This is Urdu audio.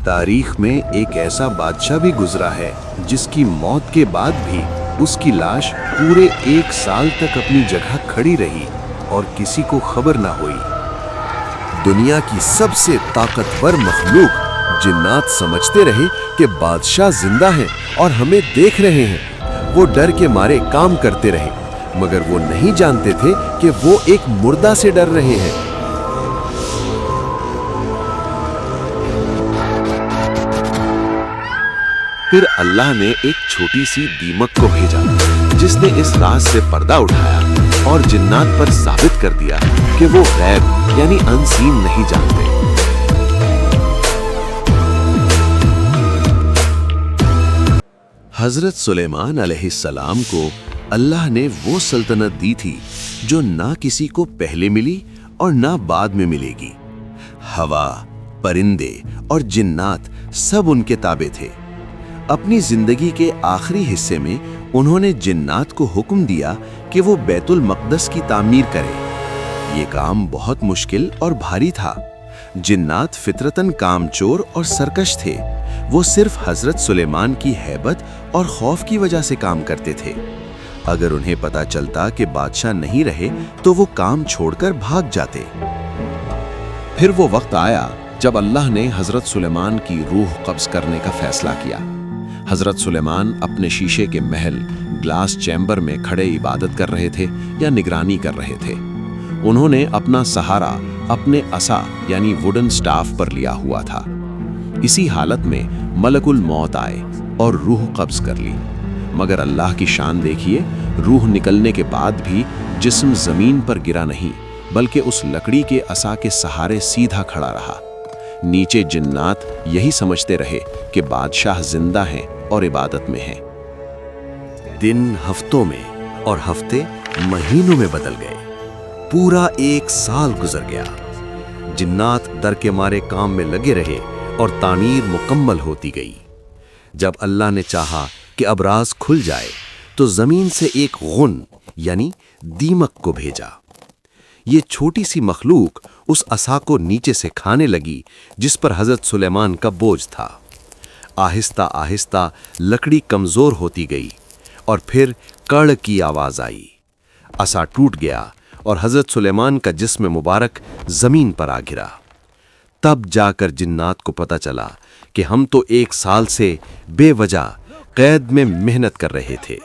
تاریخ میں ایک ایسا بادشاہ بھی گزرا ہے جس کی موت کے بعد بھی اس کی لاش پورے 1 سال تک اپنی جگہ کھڑی رہی اور کسی کو خبر نہ ہوئی۔ دنیا کی سب سے طاقتور مخلوق جنات سمجھتے رہے کہ بادشاہ زندہ ہیں اور ہمیں دیکھ رہے ہیں۔ وہ ڈر کے مارے کام کرتے رہے، مگر وہ نہیں جانتے تھے کہ وہ ایک مردہ سے ڈر رہے ہیں۔ پھر اللہ نے ایک چھوٹی سی دیمک کو بھیجا جس نے اس راز سے پردہ اٹھایا اور جنات پر ثابت کر دیا کہ وہ غیب یعنی انسین نہیں جانتے۔ حضرت سلیمان علیہ السلام کو اللہ نے وہ سلطنت دی تھی جو نہ کسی کو پہلے ملی اور نہ بعد میں ملے گی۔ ہوا، پرندے اور جنات سب ان کے تابع تھے۔ اپنی زندگی کے آخری حصے میں انہوں نے جنات کو حکم دیا کہ وہ بیت المقدس کی تعمیر کرے۔ یہ کام بہت مشکل اور بھاری تھا۔ جنات فطرتاً کام چور اور سرکش تھے۔ وہ صرف حضرت سلیمان کی ہیبت اور خوف کی وجہ سے کام کرتے تھے۔ اگر انہیں پتہ چلتا کہ بادشاہ نہیں رہے تو وہ کام چھوڑ کر بھاگ جاتے۔ پھر وہ وقت آیا جب اللہ نے حضرت سلیمان کی روح قبض کرنے کا فیصلہ کیا۔ حضرت سلیمان اپنے شیشے کے محل گلاس چیمبر میں کھڑے عبادت کر رہے تھے یا نگرانی کر رہے تھے۔ انہوں نے اپنا سہارا اپنے عصا یعنی ووڈن سٹاف پر لیا ہوا تھا۔ اسی حالت میں ملک الموت آئے اور روح قبض کر لی، مگر اللہ کی شان دیکھیے، روح نکلنے کے بعد بھی جسم زمین پر گرا نہیں بلکہ اس لکڑی کے عصا کے سہارے سیدھا کھڑا رہا۔ نیچے جنات یہی سمجھتے رہے کہ بادشاہ زندہ ہیں اور عبادت میں ہیں۔ دن ہفتوں میں اور ہفتے مہینوں میں بدل گئے۔ پورا 1 سال گزر گیا۔ جنات ڈر کے مارے کام میں لگے رہے اور تعمیر مکمل ہوتی گئی۔ جب اللہ نے چاہا کہ اب راز کھل جائے تو زمین سے ایک غن یعنی دیمک کو بھیجا۔ یہ چھوٹی سی مخلوق اس عصا کو نیچے سے کھانے لگی جس پر حضرت سلیمان کا بوجھ تھا۔ آہستہ آہستہ لکڑی کمزور ہوتی گئی اور پھر کڑ کی آواز آئی۔ عصا ٹوٹ گیا اور حضرت سلیمان کا جسم مبارک زمین پر آ گرا۔ تب جا کر جنات کو پتہ چلا کہ ہم تو 1 سال سے بے وجہ قید میں محنت کر رہے تھے۔